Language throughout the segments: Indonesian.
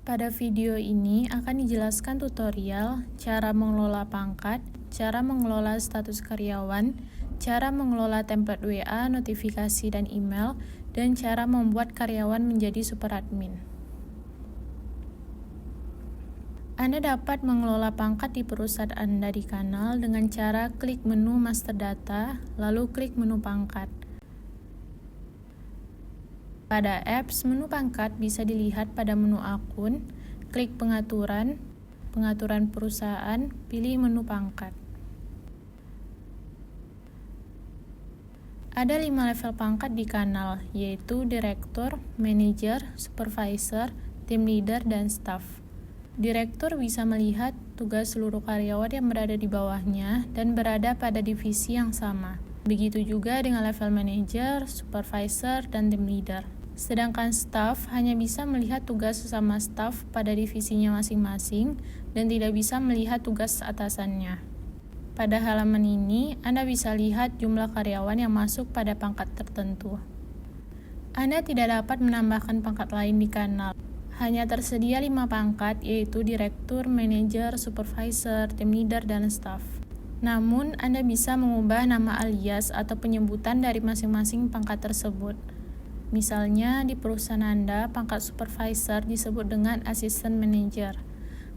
Pada video ini akan dijelaskan tutorial cara mengelola pangkat, cara mengelola status karyawan, cara mengelola template WA, notifikasi dan email, dan cara membuat karyawan menjadi super admin. Anda dapat mengelola pangkat di perusahaan Anda di kanal dengan cara klik menu Master Data, lalu klik menu pangkat. Pada apps, menu pangkat bisa dilihat pada menu akun, klik pengaturan, pengaturan perusahaan, pilih menu pangkat. Ada 5 level pangkat di kanal, yaitu Direktur, Manager, Supervisor, Team Leader, dan Staff. Direktur bisa melihat tugas seluruh karyawan yang berada di bawahnya dan berada pada divisi yang sama. Begitu juga dengan level Manager, Supervisor, dan Team Leader. Sedangkan staff hanya bisa melihat tugas sesama staff pada divisinya masing-masing dan tidak bisa melihat tugas atasannya. Pada halaman ini, Anda bisa lihat jumlah karyawan yang masuk pada pangkat tertentu. Anda tidak dapat menambahkan pangkat lain di kanal. Hanya tersedia 5 pangkat, yaitu Direktur, Manager, Supervisor, Team Leader, dan Staff. Namun, Anda bisa mengubah nama alias atau penyebutan dari masing-masing pangkat tersebut. Misalnya, di perusahaan Anda, pangkat supervisor disebut dengan assistant manager.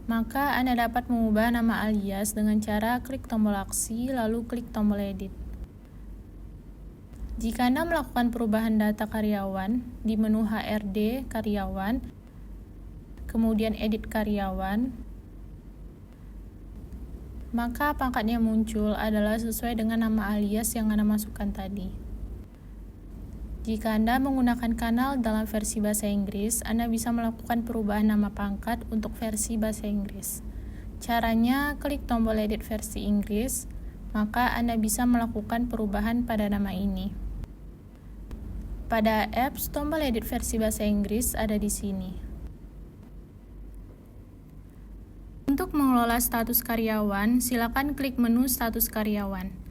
Maka, Anda dapat mengubah nama alias dengan cara klik tombol aksi, lalu klik tombol edit. Jika Anda melakukan perubahan data karyawan, di menu HRD karyawan, kemudian edit karyawan, maka pangkat yang muncul adalah sesuai dengan nama alias yang Anda masukkan tadi. Jika Anda menggunakan kanal dalam versi bahasa Inggris, Anda bisa melakukan perubahan nama pangkat untuk versi bahasa Inggris. Caranya, klik tombol edit versi Inggris, maka Anda bisa melakukan perubahan pada nama ini. Pada apps, tombol edit versi bahasa Inggris ada di sini. Untuk mengelola status karyawan, silakan klik menu status karyawan.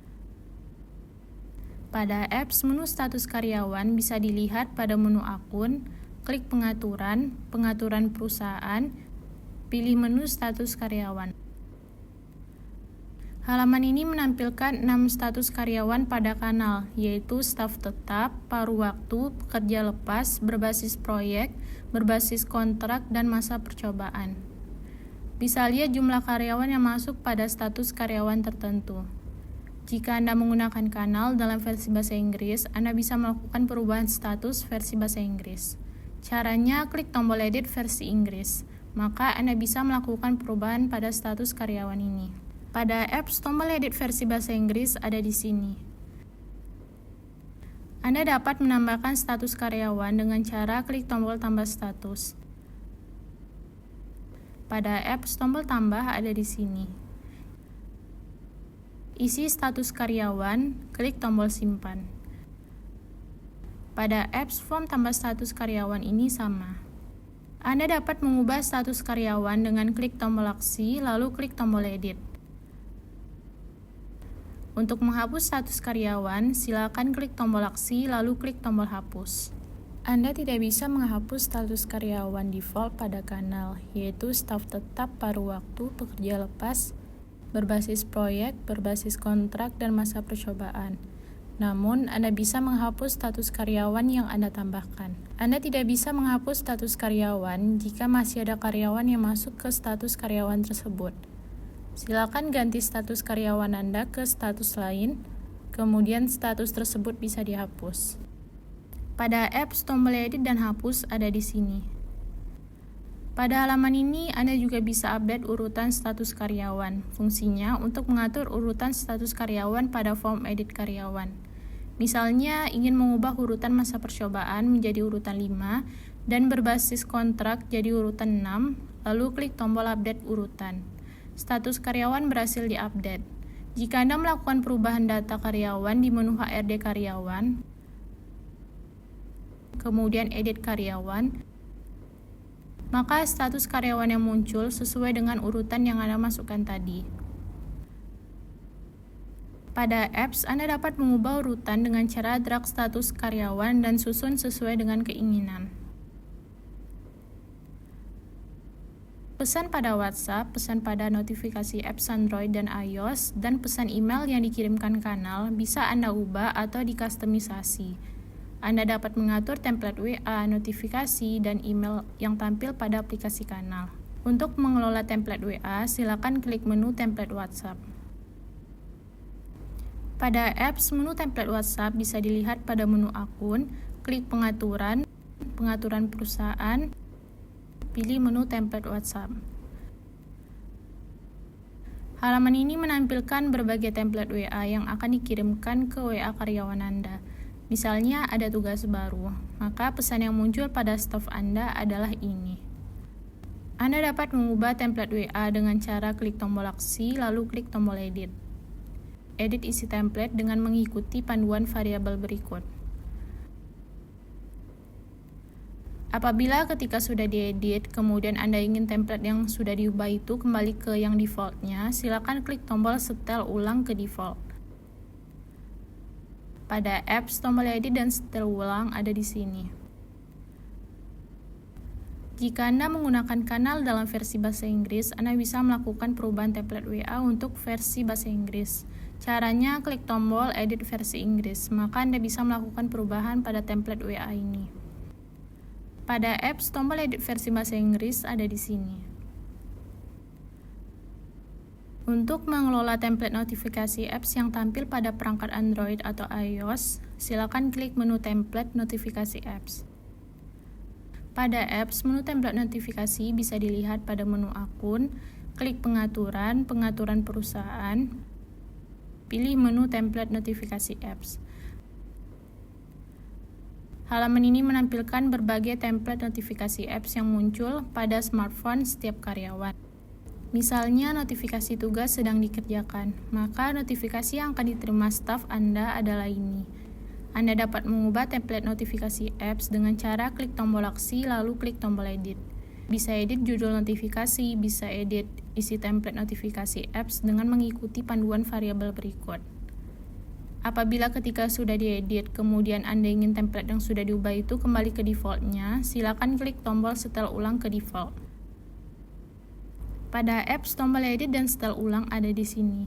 Pada apps, menu status karyawan bisa dilihat pada menu akun, klik pengaturan, pengaturan perusahaan, pilih menu status karyawan. Halaman ini menampilkan 6 status karyawan pada kanal, yaitu staf tetap, paruh waktu, pekerja lepas, berbasis proyek, berbasis kontrak, dan masa percobaan. Bisa lihat jumlah karyawan yang masuk pada status karyawan tertentu. Jika Anda menggunakan kanal dalam versi bahasa Inggris, Anda bisa melakukan perubahan status versi bahasa Inggris. Caranya, klik tombol edit versi Inggris, maka Anda bisa melakukan perubahan pada status karyawan ini. Pada apps, tombol edit versi bahasa Inggris ada di sini. Anda dapat menambahkan status karyawan dengan cara klik tombol tambah status. Pada apps, tombol tambah ada di sini. Isi status karyawan, klik tombol simpan. Pada apps, form tambah status karyawan ini sama. Anda dapat mengubah status karyawan dengan klik tombol aksi, lalu klik tombol edit. Untuk menghapus status karyawan, silakan klik tombol aksi, lalu klik tombol hapus. Anda tidak bisa menghapus status karyawan default pada kanal, yaitu staf tetap, paruh waktu, pekerja lepas, berbasis proyek, berbasis kontrak, dan masa percobaan. Namun, Anda bisa menghapus status karyawan yang Anda tambahkan. Anda tidak bisa menghapus status karyawan jika masih ada karyawan yang masuk ke status karyawan tersebut. Silakan ganti status karyawan Anda ke status lain, kemudian status tersebut bisa dihapus. Pada apps, tombol edit dan hapus ada di sini. Pada halaman ini, Anda juga bisa update urutan status karyawan. Fungsinya untuk mengatur urutan status karyawan pada form edit karyawan. Misalnya, ingin mengubah urutan masa percobaan menjadi urutan 5 dan berbasis kontrak jadi urutan 6, lalu klik tombol update urutan. Status karyawan berhasil diupdate. Jika Anda melakukan perubahan data karyawan di menu HRD karyawan, kemudian edit karyawan, maka status karyawan yang muncul sesuai dengan urutan yang Anda masukkan tadi. Pada apps, Anda dapat mengubah urutan dengan cara drag status karyawan dan susun sesuai dengan keinginan. pesan pada WhatsApp, pesan pada notifikasi apps Android dan iOS, dan pesan email yang dikirimkan kanal bisa Anda ubah atau dikustomisasi. Anda dapat mengatur template WA, notifikasi, dan email yang tampil pada aplikasi kanal. Untuk mengelola template WA, silakan klik menu template WhatsApp. Pada apps, menu template WhatsApp bisa dilihat pada menu akun, klik pengaturan, pengaturan perusahaan, pilih menu template WhatsApp. Halaman ini menampilkan berbagai template WA yang akan dikirimkan ke WA karyawan Anda. Misalnya ada tugas baru, maka pesan yang muncul pada staf Anda adalah ini. Anda dapat mengubah template WA dengan cara klik tombol aksi lalu klik tombol edit. Edit isi template dengan mengikuti panduan variabel berikut. Apabila ketika sudah diedit, kemudian Anda ingin template yang sudah diubah itu kembali ke yang defaultnya, silakan klik tombol setel ulang ke default. Pada apps, tombol edit dan setel ulang ada di sini. Jika Anda menggunakan kanal dalam versi bahasa Inggris, Anda bisa melakukan perubahan template WA untuk versi bahasa Inggris. Caranya, klik tombol edit versi Inggris, maka Anda bisa melakukan perubahan pada template WA ini. Pada apps, tombol edit versi bahasa Inggris ada di sini. Untuk mengelola template notifikasi apps yang tampil pada perangkat Android atau iOS, silakan klik menu template notifikasi apps. Pada apps, menu template notifikasi bisa dilihat pada menu akun, klik pengaturan, pengaturan perusahaan, pilih menu template notifikasi apps. Halaman ini menampilkan berbagai template notifikasi apps yang muncul pada smartphone setiap karyawan. Misalnya, notifikasi tugas sedang dikerjakan, maka notifikasi yang akan diterima staf Anda adalah ini. Anda dapat mengubah template notifikasi apps dengan cara klik tombol aksi lalu klik tombol edit. Bisa edit judul notifikasi, bisa edit isi template notifikasi apps dengan mengikuti panduan variabel berikut. Apabila ketika sudah diedit, kemudian Anda ingin template yang sudah diubah itu kembali ke defaultnya, silakan klik tombol setel ulang ke default. Pada apps, tombol edit dan setel ulang ada di sini.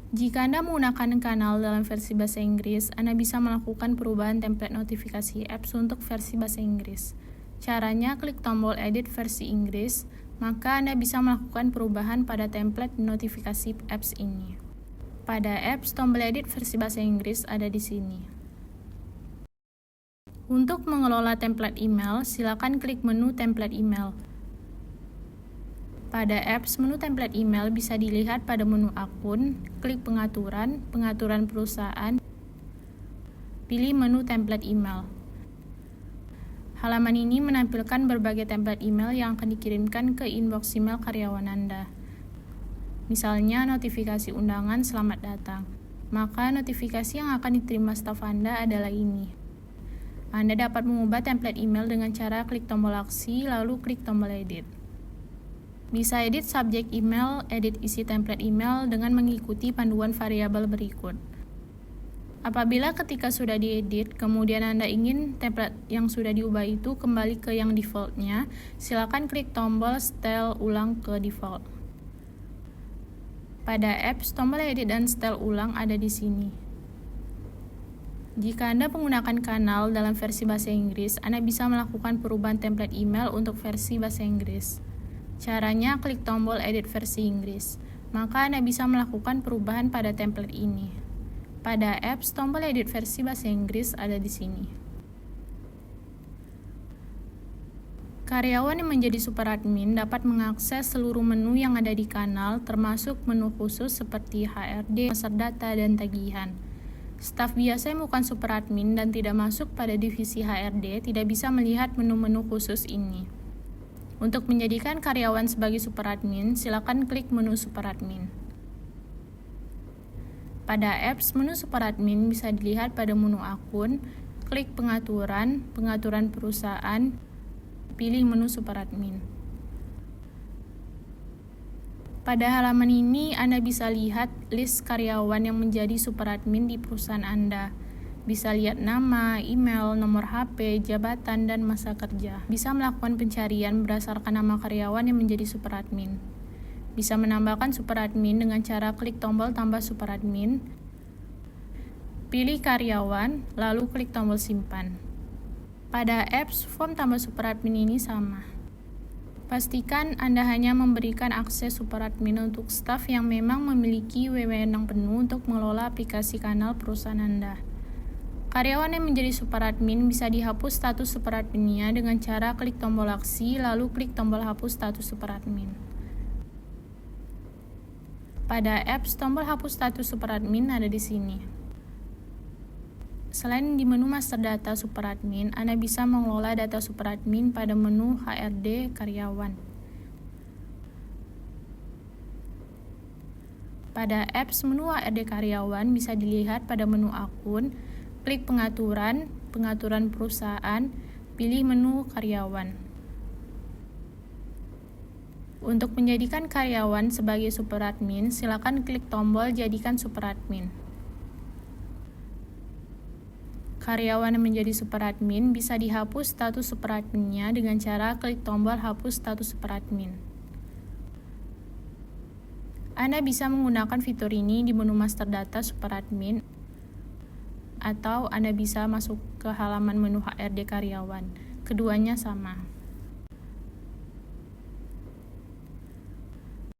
Jika Anda menggunakan kanal dalam versi bahasa Inggris, Anda bisa melakukan perubahan template notifikasi apps untuk versi bahasa Inggris. Caranya, klik tombol edit versi Inggris, maka Anda bisa melakukan perubahan pada template notifikasi apps ini. Pada apps, tombol edit versi bahasa Inggris ada di sini. Untuk mengelola template email, silakan klik menu template email. Pada apps, menu template email bisa dilihat pada menu akun, klik pengaturan, pengaturan perusahaan, pilih menu template email. Halaman ini menampilkan berbagai template email yang akan dikirimkan ke inbox email karyawan Anda. Misalnya, notifikasi undangan selamat datang. Maka notifikasi yang akan diterima staf Anda adalah ini. Anda dapat mengubah template email dengan cara klik tombol aksi lalu klik tombol edit. Bisa edit subjek email, edit isi template email dengan mengikuti panduan variabel berikut. Apabila ketika sudah diedit, kemudian Anda ingin template yang sudah diubah itu kembali ke yang defaultnya, silakan klik tombol setel ulang ke default. Pada apps, tombol edit dan setel ulang ada di sini. Jika Anda menggunakan kanal dalam versi bahasa Inggris, Anda bisa melakukan perubahan template email untuk versi bahasa Inggris. Caranya, klik tombol edit versi Inggris, maka Anda bisa melakukan perubahan pada template ini. Pada apps, tombol edit versi bahasa Inggris ada di sini. Karyawan yang menjadi super admin dapat mengakses seluruh menu yang ada di kanal, termasuk menu khusus seperti HRD, master data, dan tagihan. Staf biasa yang bukan super admin dan tidak masuk pada divisi HRD tidak bisa melihat menu-menu khusus ini. Untuk menjadikan karyawan sebagai super admin, silakan klik menu super admin. Pada apps, menu super admin bisa dilihat pada menu akun, klik pengaturan, pengaturan perusahaan, pilih menu super admin. Pada halaman ini, Anda bisa lihat list karyawan yang menjadi super admin di perusahaan Anda. Bisa lihat nama, email, nomor HP, jabatan, dan masa kerja. Bisa melakukan pencarian berdasarkan nama karyawan yang menjadi superadmin. Bisa menambahkan superadmin dengan cara klik tombol tambah superadmin, pilih karyawan, lalu klik tombol simpan. Pada apps, form tambah superadmin ini sama. Pastikan Anda hanya memberikan akses superadmin untuk staf yang memang memiliki wewenang penuh untuk mengelola aplikasi kanal perusahaan Anda. Karyawan yang menjadi superadmin bisa dihapus status superadminnya dengan cara klik tombol aksi, lalu klik tombol hapus status superadmin. Pada apps, tombol hapus status superadmin ada di sini. Selain di menu master data superadmin, Anda bisa mengelola data superadmin pada menu HRD karyawan. Pada apps, menu HRD karyawan bisa dilihat pada menu akun, klik pengaturan, pengaturan perusahaan, pilih menu karyawan. Untuk menjadikan karyawan sebagai superadmin, silakan klik tombol jadikan superadmin. Karyawan yang menjadi superadmin bisa dihapus status superadminnya dengan cara klik tombol hapus status superadmin. Anda bisa menggunakan fitur ini di menu master data superadmin, atau Anda bisa masuk ke halaman menu HRD karyawan. Keduanya sama.